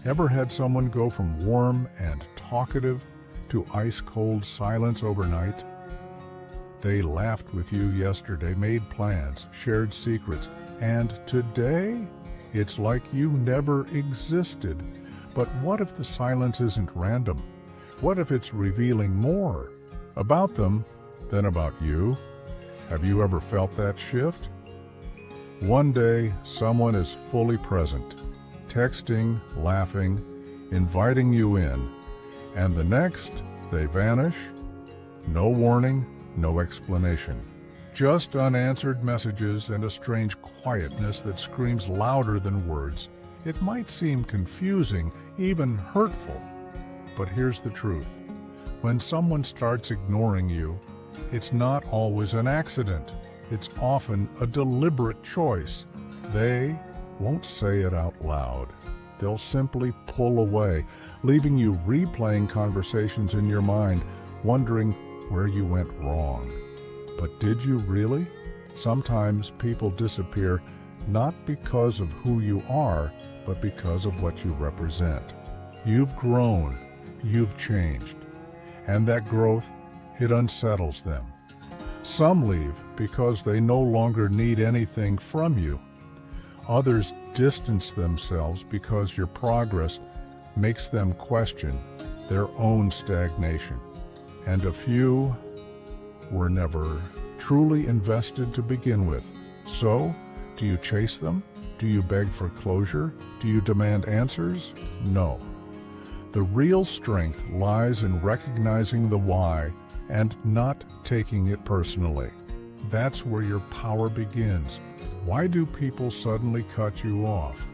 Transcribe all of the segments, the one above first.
Ever had someone go from warm and talkative to ice-cold silence overnight? They laughed with you yesterday, made plans, shared secrets, and today it's like you never existed. But what if the silence isn't random? What if it's revealing more about them than about you? Have you ever felt that shift? One day, someone is fully present, texting, laughing, inviting you in, and the next, they vanish. No warning, no explanation. Just unanswered messages and a strange quietness that screams louder than words. It might seem confusing, even hurtful. But here's the truth. When someone starts ignoring you, it's not always an accident. It's often a deliberate choice. They won't say it out loud. They'll simply pull away, leaving you replaying conversations in your mind, wondering where you went wrong. But did you really? Sometimes people disappear not because of who you are, but because of what you represent. You've grown, you've changed, and that growth, it unsettles them. Some leave because they no longer need anything from you. Others distance themselves because your progress makes them question their own stagnation. And a few were never truly invested to begin with. So, do you chase them? Do you beg for closure? Do you demand answers? No. The real strength lies in recognizing the why and not taking it personally. That's where your power begins. Why do people suddenly cut you off?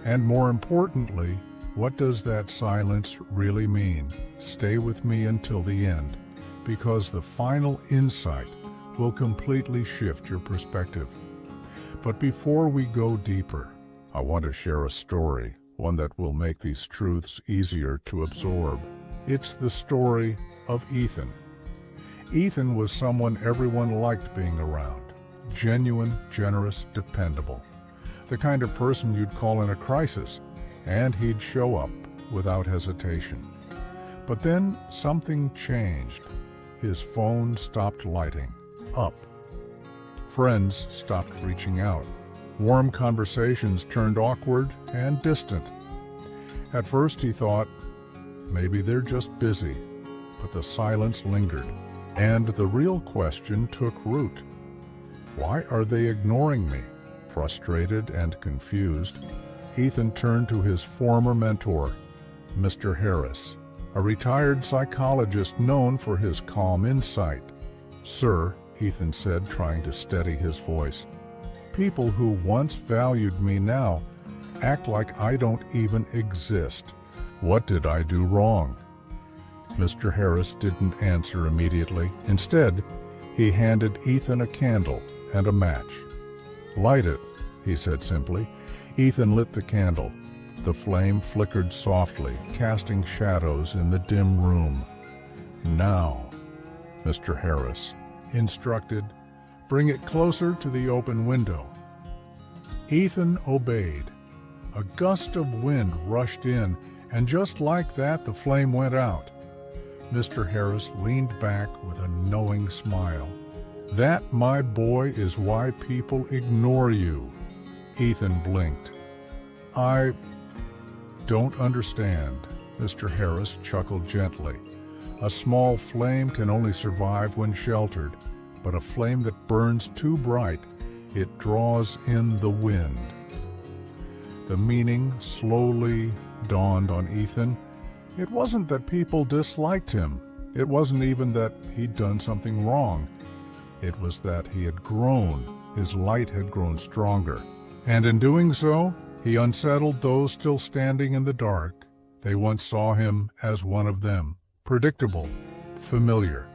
And more importantly, what does that silence really mean? Stay with me until the end, because the final insight will completely shift your perspective. But before we go deeper, I want to share a story, one that will make these truths easier to absorb. It's the story of Ethan. Ethan was someone everyone liked being around. Genuine, generous, dependable. The kind of person you'd call in a crisis, and he'd show up without hesitation. But then something changed. His phone stopped lighting up. Friends stopped reaching out. Warm conversations turned awkward and distant. At first he thought, maybe they're just busy, but the silence lingered, and the real question took root. Why are they ignoring me? Frustrated and confused, Ethan turned to his former mentor, Mr. Harris, a retired psychologist known for his calm insight. "Sir," Ethan said, trying to steady his voice, "people who once valued me now act like I don't even exist. What did I do wrong?" Mr. Harris didn't answer immediately. Instead, he handed Ethan a candle and a match. "Light it," he said simply. Ethan lit the candle. The flame flickered softly, casting shadows in the dim room. "Now," Mr. Harris instructed, "bring it closer to the open window." Ethan obeyed. A gust of wind rushed in, and just like that, the flame went out. Mr. Harris leaned back with a knowing smile. "That, my boy, is why people ignore you." Ethan blinked. "I don't understand," Mr. Harris chuckled gently. "A small flame can only survive when sheltered, but a flame that burns too bright, it draws in the wind." The meaning slowly dawned on Ethan. It wasn't that people disliked him. It wasn't even that he'd done something wrong. It was that he had grown. His light had grown stronger. And in doing so, he unsettled those still standing in the dark. They once saw him as one of them, predictable, familiar.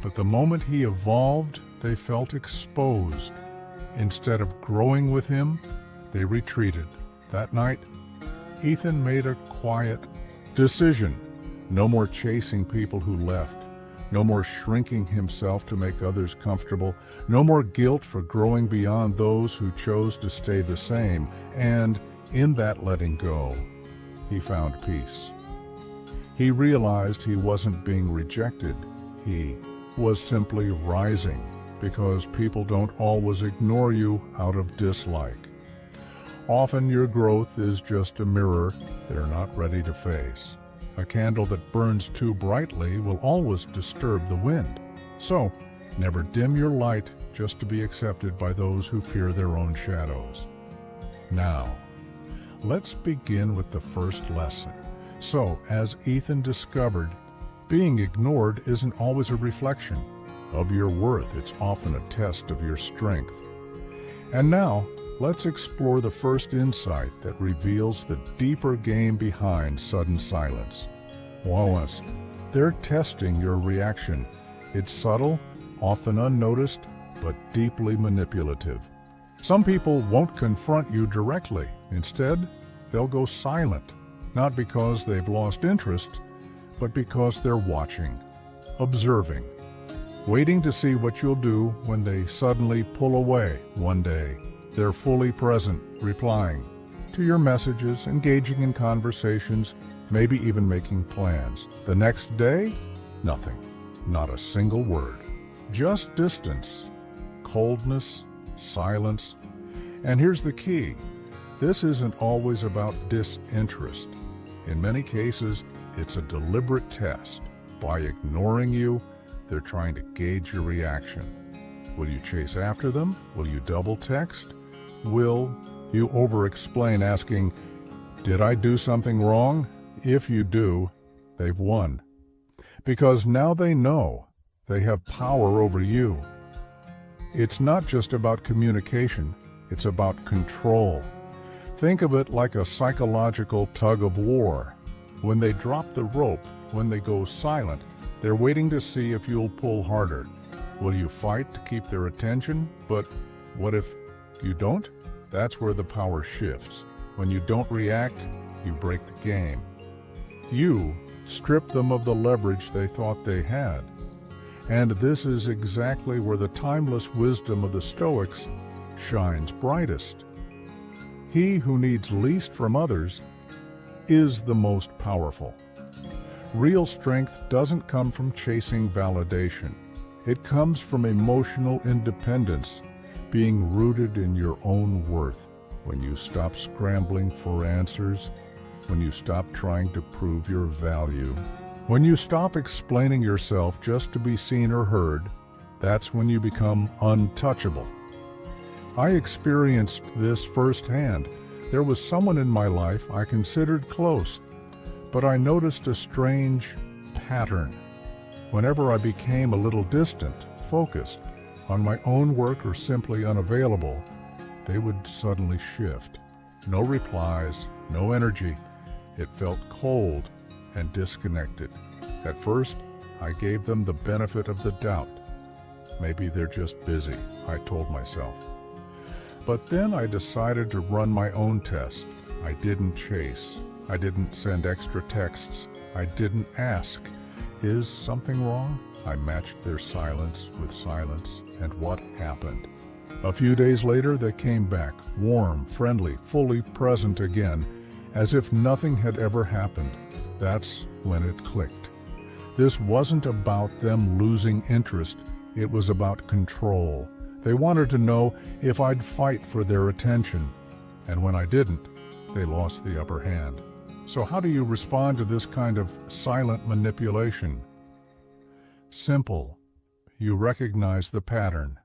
But the moment he evolved, they felt exposed. Instead of growing with him, they retreated. That night, Ethan made a quiet decision. No more chasing people who left. No more shrinking himself to make others comfortable. No more guilt for growing beyond those who chose to stay the same. And in that letting go, he found peace. He realized he wasn't being rejected. He was simply rising, because people don't always ignore you out of dislike. Often your growth is just a mirror they're not ready to face. A candle that burns too brightly will always disturb the wind. So, never dim your light just to be accepted by those who fear their own shadows. Now, let's begin with the first lesson. So, as Ethan discovered, being ignored isn't always a reflection of your worth. It's often a test of your strength. And now, let's explore the first insight that reveals the deeper game behind sudden silence. Wallace, they're testing your reaction. It's subtle, often unnoticed, but deeply manipulative. Some people won't confront you directly. Instead, they'll go silent, not because they've lost interest, but because they're watching, observing, waiting to see what you'll do when they suddenly pull away one day. They're fully present, replying to your messages, engaging in conversations, maybe even making plans. The next day, nothing, not a single word. Just distance, coldness, silence. And here's the key. This isn't always about disinterest. In many cases, it's a deliberate test. By ignoring you, they're trying to gauge your reaction. Will you chase after them? Will you double text? Will you over-explain, asking, "Did I do something wrong?" If you do, they've won. Because now they know they have power over you. It's not just about communication, it's about control. Think of it like a psychological tug of war. When they drop the rope, when they go silent, they're waiting to see if you'll pull harder. Will you fight to keep their attention? But what if you don't? That's where the power shifts. When you don't react, you break the game. You strip them of the leverage they thought they had. And this is exactly where the timeless wisdom of the Stoics shines brightest. He who needs least from others is the most powerful. Real strength doesn't come from chasing validation. It comes from emotional independence, being rooted in your own worth. When you stop scrambling for answers, when you stop trying to prove your value, when you stop explaining yourself just to be seen or heard, that's when you become untouchable. I experienced this firsthand. There was someone in my life I considered close, but I noticed a strange pattern. Whenever I became a little distant, focused on my own work or simply unavailable, they would suddenly shift. No replies, no energy. It felt cold and disconnected. At first, I gave them the benefit of the doubt. Maybe they're just busy, I told myself. But then I decided to run my own test. I didn't chase. I didn't send extra texts. I didn't ask, "Is something wrong?" I matched their silence with silence, and what happened? A few days later, they came back, warm, friendly, fully present again, as if nothing had ever happened. That's when it clicked. This wasn't about them losing interest. It was about control. They wanted to know if I'd fight for their attention. And when I didn't, they lost the upper hand. So how do you respond to this kind of silent manipulation? Simple. You recognize the pattern.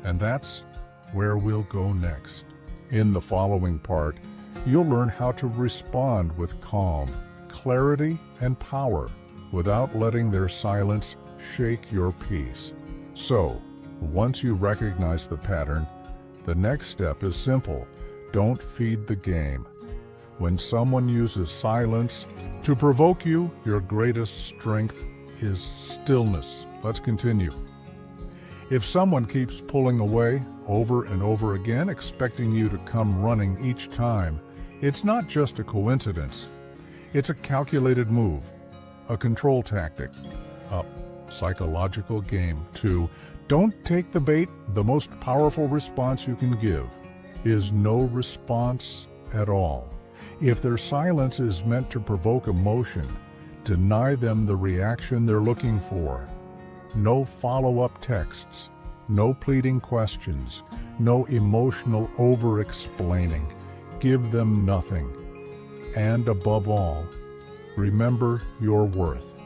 And that's where we'll go next. In the following part, you'll learn how to respond with calm, clarity, and power without letting their silence shake your peace. So, once you recognize the pattern, the next step is simple. Don't feed the game. When someone uses silence to provoke you, your greatest strength is stillness. Let's continue. If someone keeps pulling away over and over again, expecting you to come running each time, it's not just a coincidence. It's a calculated move, a control tactic, a psychological game. 2. Don't take the bait. The most powerful response you can give is no response at all. If their silence is meant to provoke emotion, deny them the reaction they're looking for. No follow-up texts, no pleading questions, no emotional over-explaining. Give them nothing. And above all, remember your worth.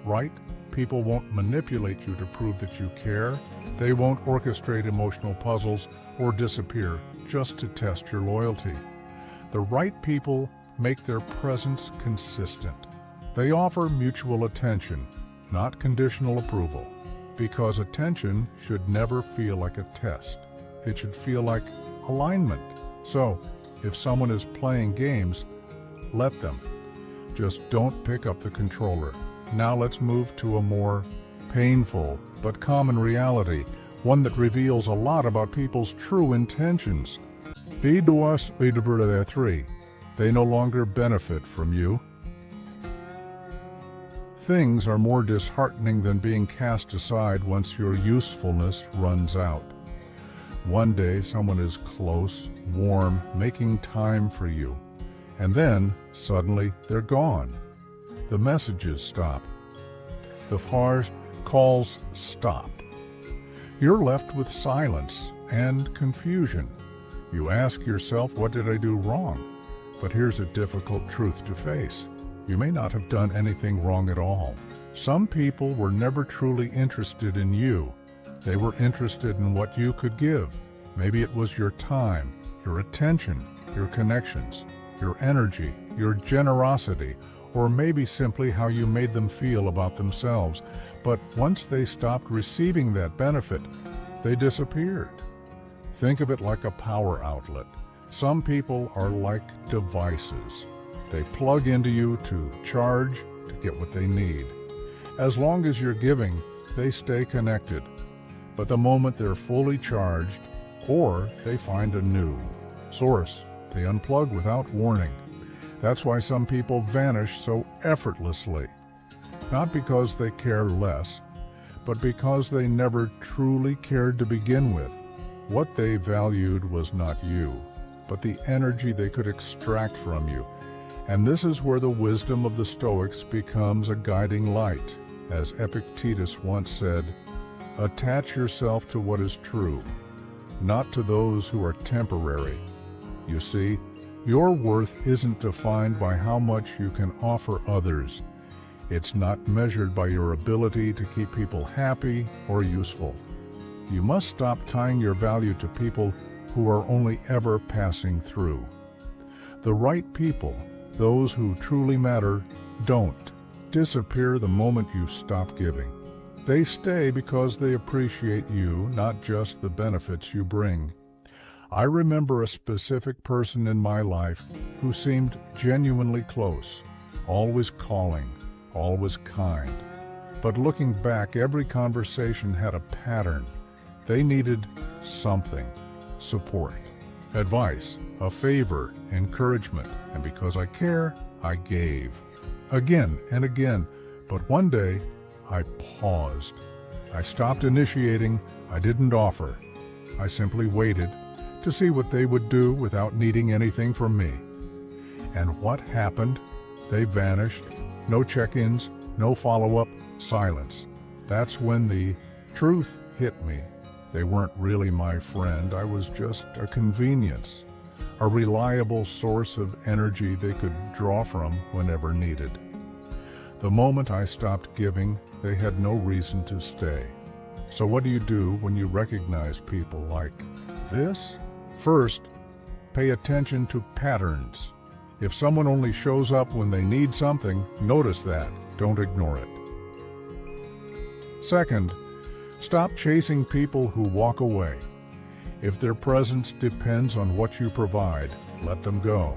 Right? People won't manipulate you to prove that you care. They won't orchestrate emotional puzzles or disappear just to test your loyalty. The right people make their presence consistent. They offer mutual attention, not conditional approval, because attention should never feel like a test. It should feel like alignment. So, if someone is playing games, let them. Just don't pick up the controller. Now let's move to a more painful but common reality, one that reveals a lot about people's true intentions. V2 they no longer benefit from you. Things are more disheartening than being cast aside once your usefulness runs out. One day someone is close, warm, making time for you, and then suddenly they're gone. The messages stop. The calls stop. You're left with silence and confusion. You ask yourself, what did I do wrong? But here's a difficult truth to face. You may not have done anything wrong at all. Some people were never truly interested in you. They were interested in what you could give. Maybe it was your time, your attention, your connections, your energy, your generosity, or maybe simply how you made them feel about themselves. But once they stopped receiving that benefit, they disappeared. Think of it like a power outlet. Some people are like devices. They plug into you to charge, to get what they need. As long as you're giving, they stay connected. But the moment they're fully charged, or they find a new source, they unplug without warning. That's why some people vanish so effortlessly. Not because they care less, but because they never truly cared to begin with. What they valued was not you, but the energy they could extract from you. And this is where the wisdom of the Stoics becomes a guiding light. As Epictetus once said, attach yourself to what is true, not to those who are temporary. You see, your worth isn't defined by how much you can offer others. It's not measured by your ability to keep people happy or useful. You must stop tying your value to people who are only ever passing through. The right people, those who truly matter, don't disappear the moment you stop giving. They stay because they appreciate you, not just the benefits you bring. I remember a specific person in my life who seemed genuinely close, always calling, always kind. But looking back, every conversation had a pattern. They needed something: support, advice, a favor, encouragement. And because I care, I gave. Again and again. But one day, I paused. I stopped initiating. I didn't offer. I simply waited to see what they would do without needing anything from me. And what happened? They vanished. No check-ins, no follow-up, silence. That's when the truth hit me. They weren't really my friend. I was just a convenience, a reliable source of energy they could draw from whenever needed. The moment I stopped giving, they had no reason to stay. So what do you do when you recognize people like this? First, pay attention to patterns. If someone only shows up when they need something, notice that. Don't ignore it. Second, stop chasing people who walk away. If their presence depends on what you provide, let them go.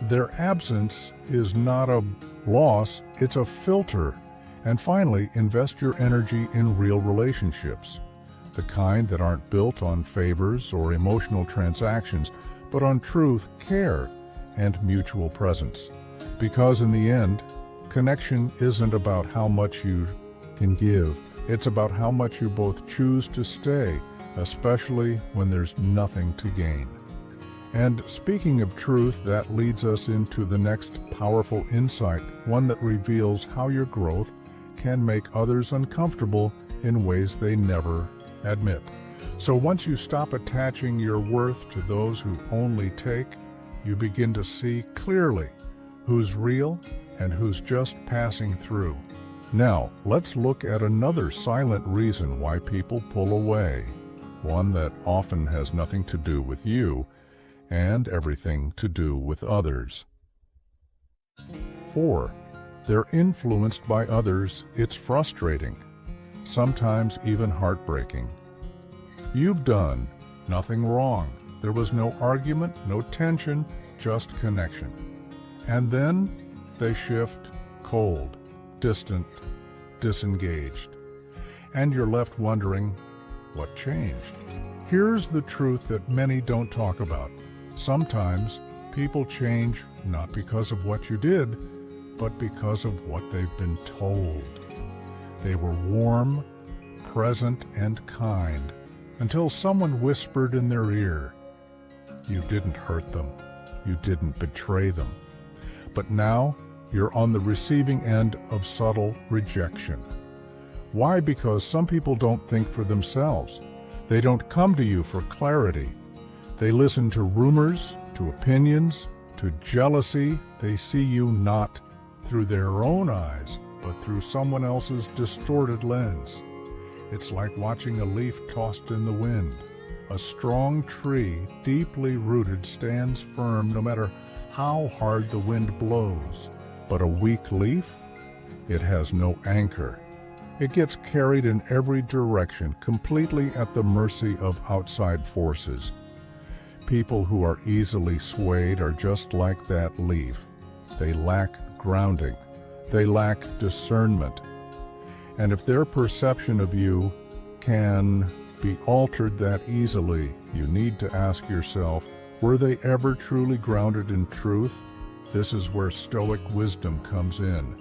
Their absence is not a loss, it's a filter. And finally, invest your energy in real relationships, the kind that aren't built on favors or emotional transactions, but on truth, care, and mutual presence. Because in the end, connection isn't about how much you can give, it's about how much you both choose to stay, especially when there's nothing to gain. And speaking of truth, that leads us into the next powerful insight, one that reveals how your growth can make others uncomfortable in ways they never admit. So once you stop attaching your worth to those who only take, you begin to see clearly who's real and who's just passing through. Now, let's look at another silent reason why people pull away, one that often has nothing to do with you and everything to do with others. 4. They're influenced by others. It's frustrating, sometimes even heartbreaking. You've done nothing wrong. There was no argument, no tension, just connection. And then they shift, cold, distant, disengaged. And you're left wondering, what changed? Here's the truth that many don't talk about. Sometimes people change not because of what you did, but because of what they've been told. They were warm, present, and kind until someone whispered in their ear, you didn't hurt them, you didn't betray them. But now you're on the receiving end of subtle rejection. Why? Because some people don't think for themselves. They don't come to you for clarity. They listen to rumors, to opinions, to jealousy. They see you not through their own eyes, but through someone else's distorted lens. It's like watching a leaf tossed in the wind. A strong tree, deeply rooted, stands firm no matter how hard the wind blows. But a weak leaf? It has no anchor. It gets carried in every direction, completely at the mercy of outside forces. People who are easily swayed are just like that leaf. They lack grounding. They lack discernment. And if their perception of you can be altered that easily, you need to ask yourself, were they ever truly grounded in truth? This is where Stoic wisdom comes in.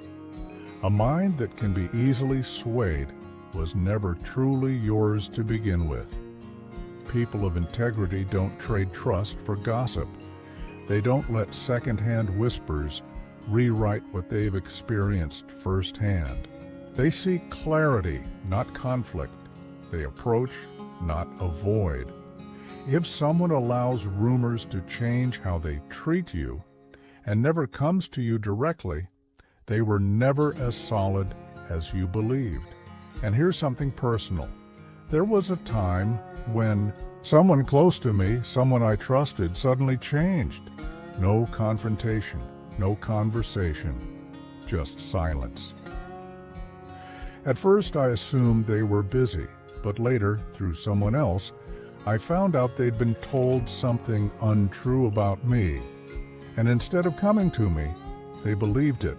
A mind that can be easily swayed was never truly yours to begin with. People of integrity don't trade trust for gossip. They don't let second-hand whispers rewrite what they've experienced firsthand. They seek clarity, not conflict. They approach, not avoid. If someone allows rumors to change how they treat you and never comes to you directly, they were never as solid as you believed. And here's something personal. There was a time when someone close to me, someone I trusted, suddenly changed. No confrontation, no conversation, just silence. At first I assumed they were busy, but later, through someone else, I found out they'd been told something untrue about me. And instead of coming to me, they believed it.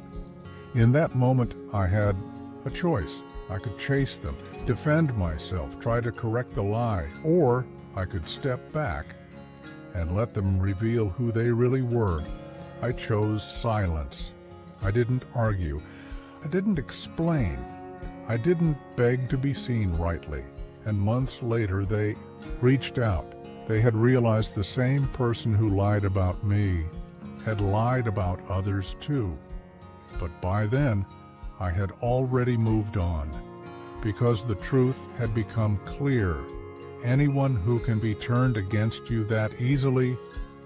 In that moment, I had a choice. I could chase them, defend myself, try to correct the lie, or I could step back and let them reveal who they really were. I chose silence. I didn't argue. I didn't explain. I didn't beg to be seen rightly. And months later, they reached out. They had realized the same person who lied about me had lied about others too. But by then, I had already moved on, because the truth had become clear. Anyone who can be turned against you that easily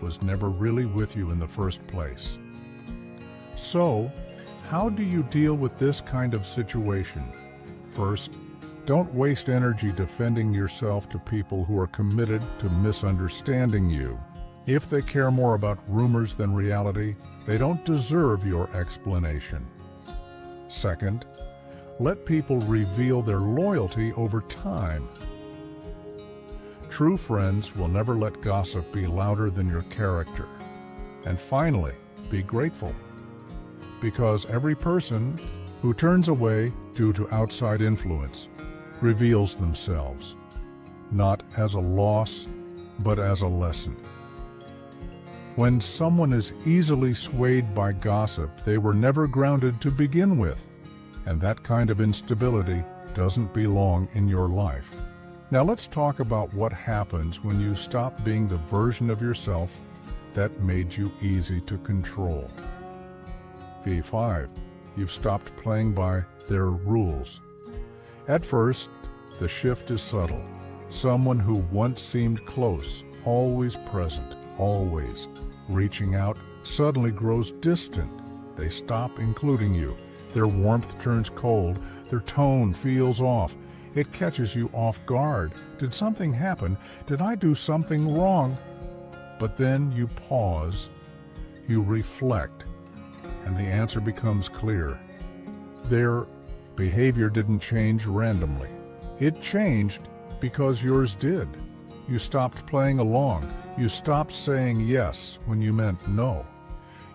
was never really with you in the first place. So, how do you deal with this kind of situation? First, don't waste energy defending yourself to people who are committed to misunderstanding you. If they care more about rumors than reality, they don't deserve your explanation. Second, let people reveal their loyalty over time. True friends will never let gossip be louder than your character. And finally, be grateful, because every person who turns away due to outside influence reveals themselves, not as a loss, but as a lesson. When someone is easily swayed by gossip, they were never grounded to begin with, and that kind of instability doesn't belong in your life. Now let's talk about what happens when you stop being the version of yourself that made you easy to control. V5. You've stopped playing by their rules. At first, the shift is subtle. Someone who once seemed close, always present, always reaching out, suddenly grows distant. They stop including you. Their warmth turns cold. Their tone feels off. It catches you off guard. Did something happen? Did I do something wrong? But then you pause, you reflect, and the answer becomes clear. Their behavior didn't change randomly. It changed because yours did. You stopped playing along. You stopped saying yes when you meant no.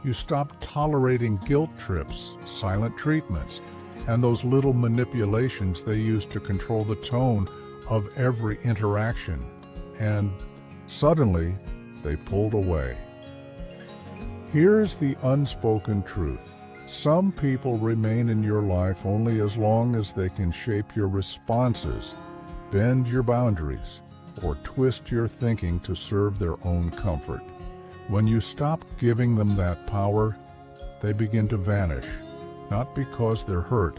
You stopped tolerating guilt trips, silent treatments, and those little manipulations they use to control the tone of every interaction. And suddenly, they pulled away. Here's the unspoken truth. Some people remain in your life only as long as they can shape your responses, bend your boundaries, or twist your thinking to serve their own comfort. When you stop giving them that power, they begin to vanish, not because they're hurt,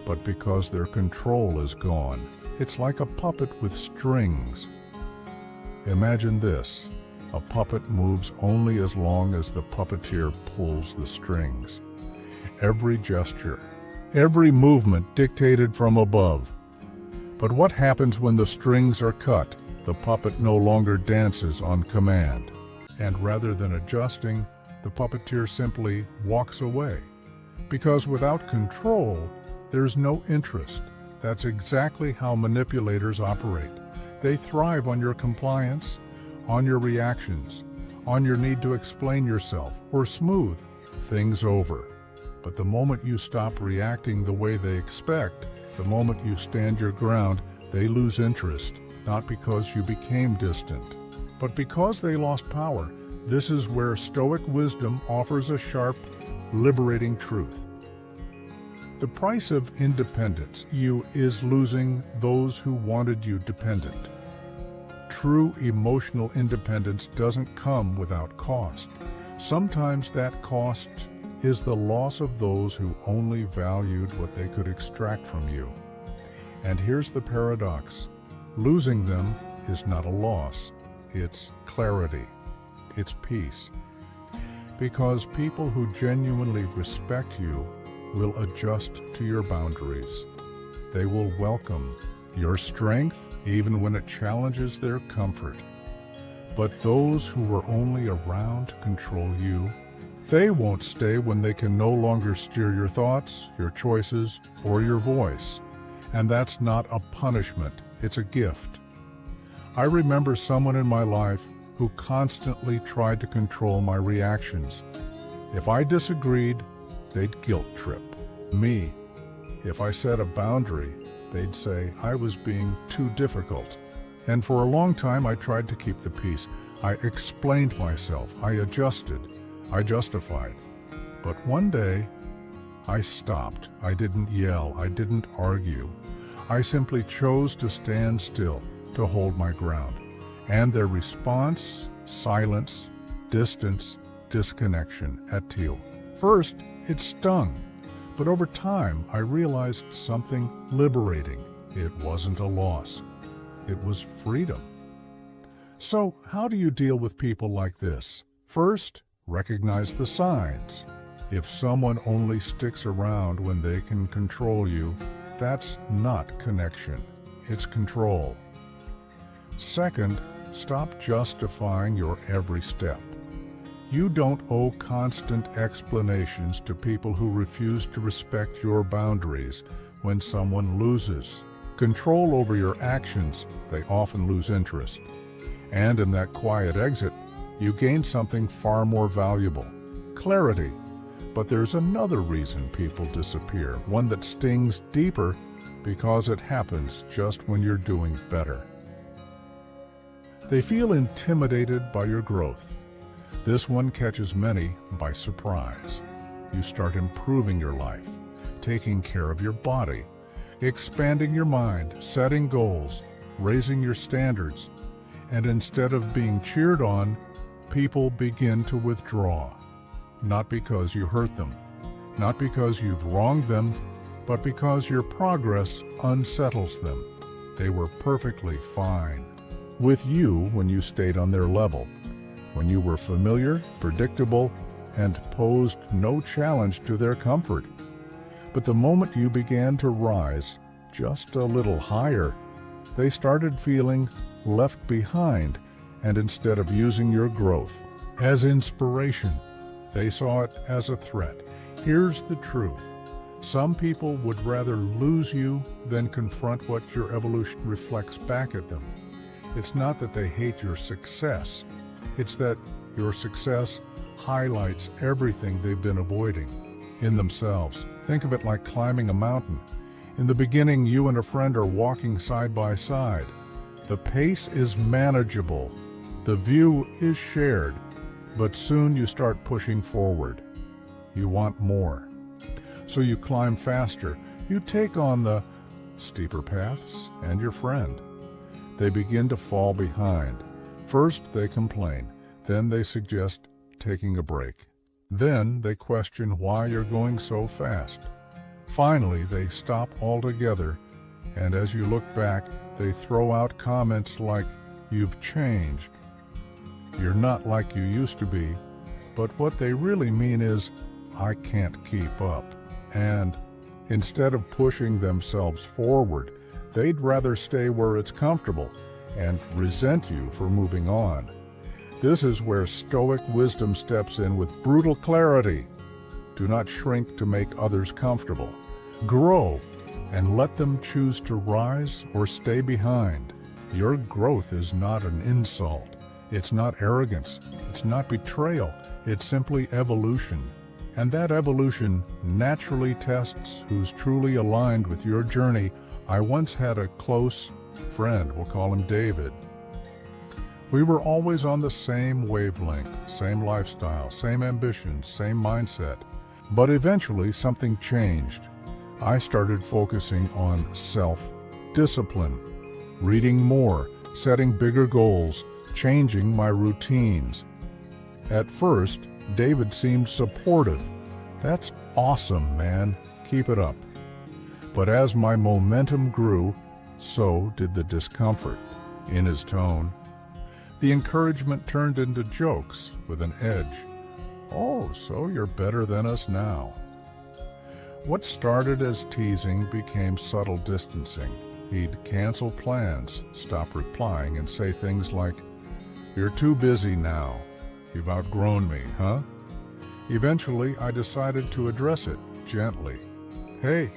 but because their control is gone. It's like a puppet with strings. Imagine this. A puppet moves only as long as the puppeteer pulls the strings. Every gesture, every movement dictated from above. But what happens when the strings are cut? The puppet no longer dances on command. And rather than adjusting, the puppeteer simply walks away. Because without control, there's no interest. That's exactly how manipulators operate. They thrive on your compliance, on your reactions, on your need to explain yourself or smooth things over. But the moment you stop reacting the way they expect, the moment you stand your ground, they lose interest, not because you became distant, but because they lost power. This is where Stoic wisdom offers a sharp, liberating truth. The price of independence, is losing those who wanted you dependent. True emotional independence doesn't come without cost. Sometimes that cost is the loss of those who only valued what they could extract from you. And here's the paradox. Losing them is not a loss. It's clarity. It's peace. Because people who genuinely respect you will adjust to your boundaries. They will welcome your strength even when it challenges their comfort. But those who were only around to control you, they won't stay when they can no longer steer your thoughts, your choices, or your voice. And that's not a punishment, it's a gift. I remember someone in my life who constantly tried to control my reactions. If I disagreed, they'd guilt trip me. If I set a boundary, they'd say I was being too difficult. And for a long time, I tried to keep the peace. I explained myself, I adjusted, I justified. But one day, I stopped. I didn't yell, I didn't argue. I simply chose to stand still, to hold my ground. And their response, silence, distance, disconnection at Teal. First, it stung. But over time, I realized something liberating. It wasn't a loss. It was freedom. So, how do you deal with people like this? First, recognize the signs. If someone only sticks around when they can control you, that's not connection. It's control. Second, stop justifying your every step. You don't owe constant explanations to people who refuse to respect your boundaries. When someone loses control over your actions, they often lose interest. And in that quiet exit, you gain something far more valuable: clarity. But there's another reason people disappear, one that stings deeper because it happens just when you're doing better. They feel intimidated by your growth. This one catches many by surprise. You start improving your life, taking care of your body, expanding your mind, setting goals, raising your standards, and instead of being cheered on, People begin to withdraw, not because you hurt them, not because you've wronged them, but because your progress unsettles them. They were perfectly fine with you when you stayed on their level, when you were familiar, predictable, and posed no challenge to their comfort. But the moment you began to rise just a little higher, they started feeling left behind, and instead of using your growth as inspiration, they saw it as a threat. Here's the truth. Some people would rather lose you than confront what your evolution reflects back at them. It's not that they hate your success. It's that your success highlights everything they've been avoiding in themselves. Think of it like climbing a mountain. In the beginning, you and a friend are walking side by side. The pace is manageable. The view is shared. But soon you start pushing forward. You want more. So you climb faster. You take on the steeper paths, and your friend. They begin to fall behind. First they complain. Then they suggest taking a break. Then they question why you're going so fast. Finally, they stop altogether, and as you look back, they throw out comments like, "You've changed. You're not like you used to be." But what they really mean is, "I can't keep up." And instead of pushing themselves forward, they'd rather stay where it's comfortable and resent you for moving on. This is where Stoic wisdom steps in with brutal clarity. Do not shrink to make others comfortable. Grow and let them choose to rise or stay behind. Your growth is not an insult. It's not arrogance. It's not betrayal. It's simply evolution. And that evolution naturally tests who's truly aligned with your journey. I once had a close friend, we'll call him David. We were always on the same wavelength, same lifestyle, same ambitions, same mindset. But eventually something changed. I started focusing on self-discipline, reading more, setting bigger goals, changing my routines. At first, David seemed supportive. "That's awesome, man. Keep it up." But as my momentum grew, so did the discomfort in his tone. The encouragement turned into jokes with an edge. "Oh, so you're better than us now." What started as teasing became subtle distancing. He'd cancel plans, stop replying, and say things like, "You're too busy now. You've outgrown me, huh?" Eventually, I decided to address it gently. "Hey,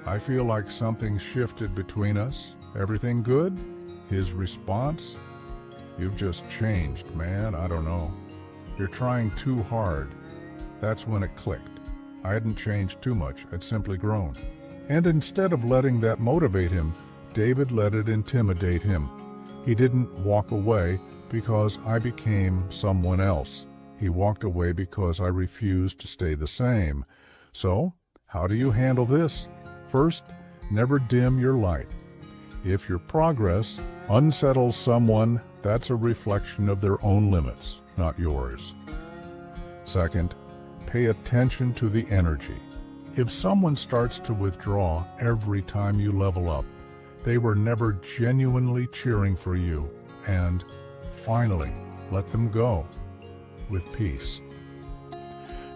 I feel like something shifted between us. Everything good?" His response, "You've just changed, man. I don't know. You're trying too hard." That's when it clicked. I hadn't changed too much. I'd simply grown. And instead of letting that motivate him, David let it intimidate him. He didn't walk away because I became someone else. He walked away because I refused to stay the same. So, how do you handle this? First, never dim your light. If your progress unsettles someone, that's a reflection of their own limits, not yours. Second, pay attention to the energy. If someone starts to withdraw every time you level up, they were never genuinely cheering for you. And finally, let them go with peace.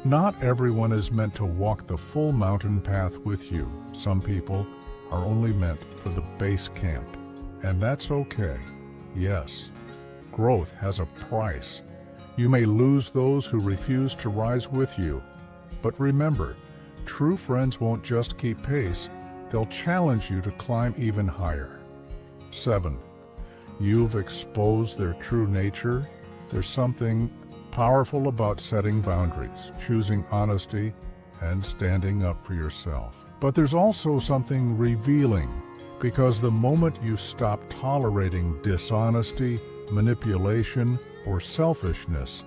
Not everyone is meant to walk the full mountain path with you. Some people are only meant for the base camp, and that's okay. Yes, growth has a price. You may lose those who refuse to rise with you. But remember, true friends won't just keep pace, they'll challenge you to climb even higher. 7. You've exposed their true nature. There's something powerful about setting boundaries, choosing honesty, and standing up for yourself. But there's also something revealing, because the moment you stop tolerating dishonesty, manipulation, or selfishness,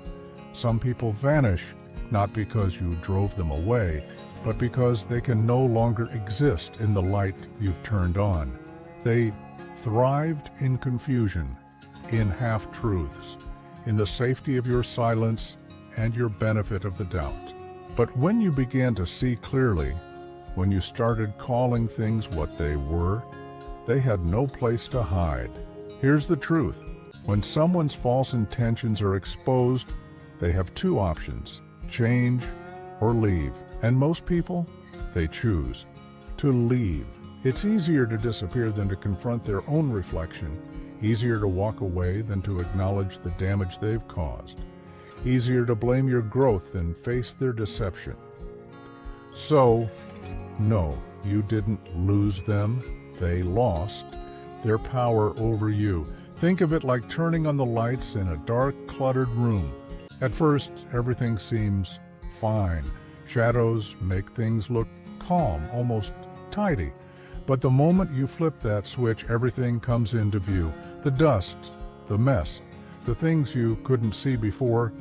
some people vanish, not because you drove them away, but because they can no longer exist in the light you've turned on. They thrived in confusion, in half-truths, in the safety of your silence and your benefit of the doubt. But when you began to see clearly, when you started calling things what they were, they had no place to hide. Here's the truth. When someone's false intentions are exposed, they have two options: change or leave. And most people, they choose to leave. It's easier to disappear than to confront their own reflection, easier to walk away than to acknowledge the damage they've caused, easier to blame your growth than face their deception. So, no, you didn't lose them. They lost their power over you. Think of it like turning on the lights in a dark, cluttered room. At first, everything seems fine. Shadows make things look calm, almost tidy. But the moment you flip that switch, everything comes into view. The dust, the mess, the things you couldn't see before,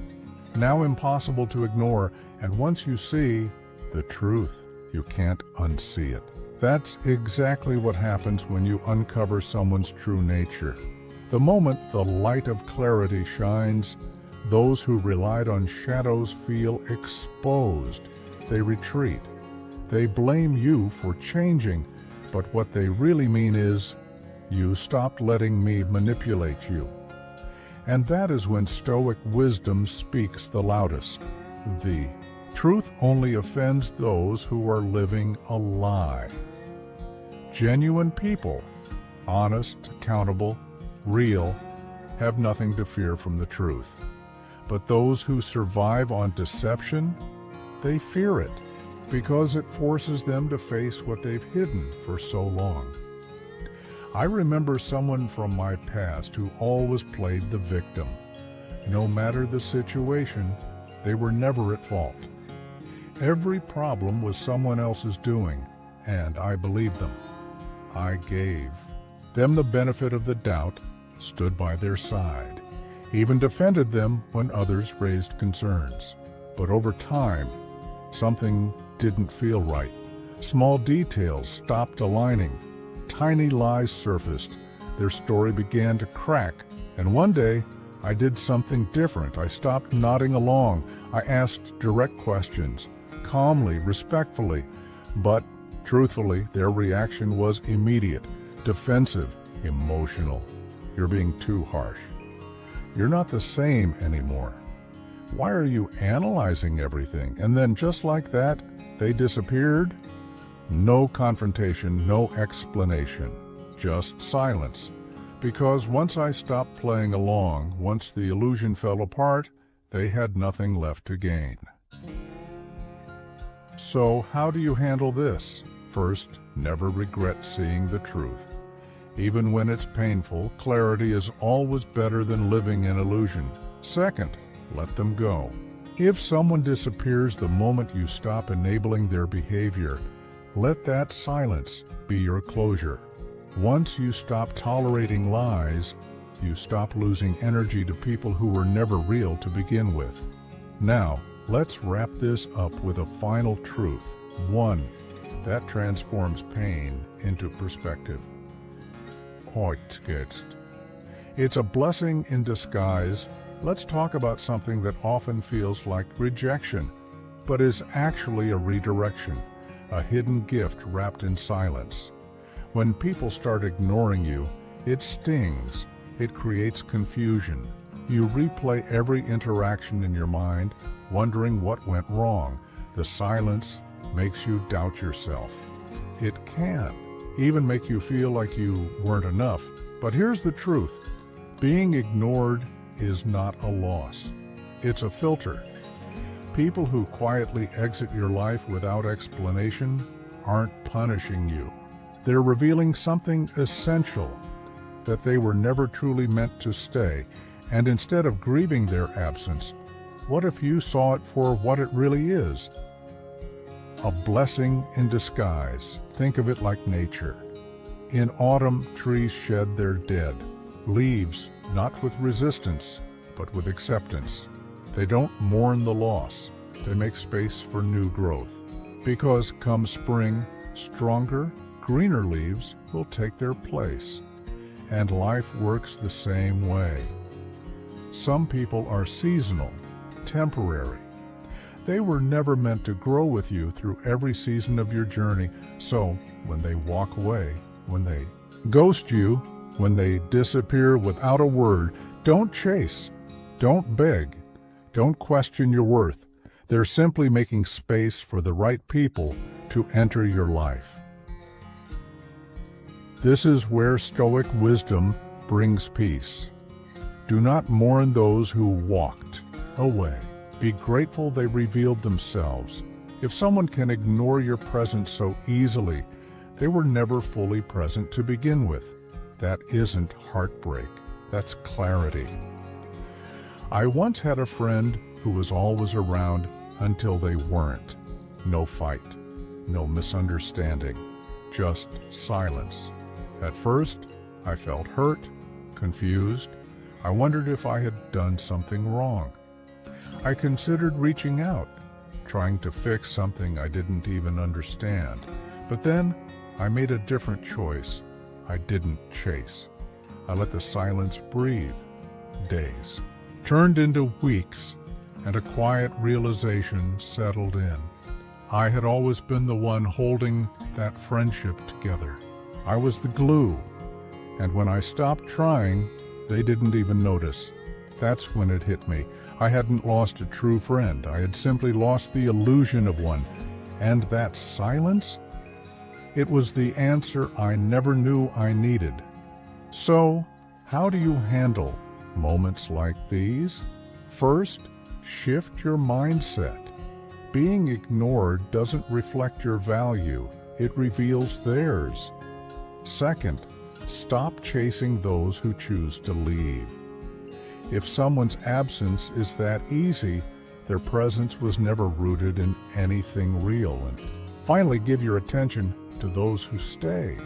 now impossible to ignore. And once you see the truth, you can't unsee it. That's exactly what happens when you uncover someone's true nature. The moment the light of clarity shines, those who relied on shadows feel exposed. They retreat. They blame you for changing, but what they really mean is, you stopped letting me manipulate you. And that is when Stoic wisdom speaks the loudest. The truth only offends those who are living a lie. Genuine people, honest, accountable, real, have nothing to fear from the truth. But those who survive on deception, they fear it, because it forces them to face what they've hidden for so long. I remember someone from my past who always played the victim. No matter the situation, they were never at fault. Every problem was someone else's doing, and I believed them. I gave them the benefit of the doubt, stood by their side, even defended them when others raised concerns. But over time, something didn't feel right. Small details stopped aligning. Tiny lies surfaced. Their story began to crack. And one day, I did something different. I stopped nodding along. I asked direct questions, calmly, respectfully. But truthfully, their reaction was immediate, defensive, emotional. You're being too harsh. You're not the same anymore. Why are you analyzing everything? And then just like that, they disappeared. No confrontation, no explanation, just silence. Because once I stopped playing along, once the illusion fell apart, they had nothing left to gain. So how do you handle this? First, never regret seeing the truth. Even when it's painful, clarity is always better than living in illusion. Second, let them go. If someone disappears the moment you stop enabling their behavior, let that silence be your closure. Once you stop tolerating lies, you stop losing energy to people who were never real to begin with. Now, let's wrap this up with a final truth. One that transforms pain into perspective. It's a blessing in disguise. Let's talk about something that often feels like rejection, but is actually a redirection, a hidden gift wrapped in silence. When people start ignoring you, it stings. It creates confusion. You replay every interaction in your mind, wondering what went wrong. The silence makes you doubt yourself. It can even make you feel like you weren't enough. But here's the truth. Being ignored is not a loss. It's a filter. People who quietly exit your life without explanation aren't punishing you. They're revealing something essential, that they were never truly meant to stay. And instead of grieving their absence, what if you saw it for what it really is? A blessing in disguise. Think of it like nature. In autumn, trees shed their dead leaves, not with resistance, but with acceptance. They don't mourn the loss. They make space for new growth. Because come spring, stronger, greener leaves will take their place. And life works the same way. Some people are seasonal, temporary. They were never meant to grow with you through every season of your journey, so when they walk away, when they ghost you, when they disappear without a word, don't chase, don't beg, don't question your worth. They're simply making space for the right people to enter your life. This is where Stoic wisdom brings peace. Do not mourn those who walked away. Be grateful they revealed themselves. If someone can ignore your presence so easily, they were never fully present to begin with. That isn't heartbreak, that's clarity. I once had a friend who was always around until they weren't. No fight, no misunderstanding, just silence. At first, I felt hurt, confused. I wondered if I had done something wrong. I considered reaching out, trying to fix something I didn't even understand. But then I made a different choice. I didn't chase. I let the silence breathe. Days turned into weeks, and a quiet realization settled in. I had always been the one holding that friendship together. I was the glue, and when I stopped trying, they didn't even notice. That's when it hit me. I hadn't lost a true friend. I had simply lost the illusion of one. And that silence? It was the answer I never knew I needed. So, how do you handle moments like these? First, shift your mindset. Being ignored doesn't reflect your value. It reveals theirs. Second, stop chasing those who choose to leave. If someone's absence is that easy, their presence was never rooted in anything real. And finally, give your attention to those who stay.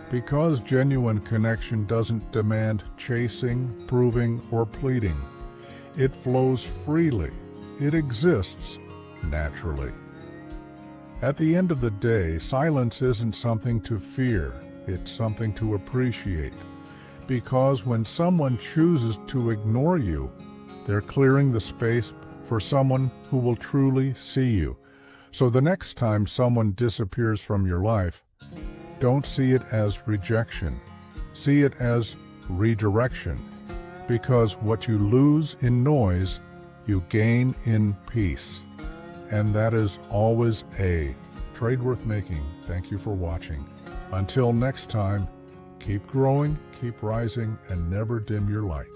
Because genuine connection doesn't demand chasing, proving, or pleading. It flows freely. It exists naturally. At the end of the day, silence isn't something to fear. It's something to appreciate. Because when someone chooses to ignore you, they're clearing the space for someone who will truly see you. So the next time someone disappears from your life, don't see it as rejection. See it as redirection. Because what you lose in noise, you gain in peace. And that is always a trade worth making. Thank you for watching. Until next time, keep growing, keep rising, and never dim your light.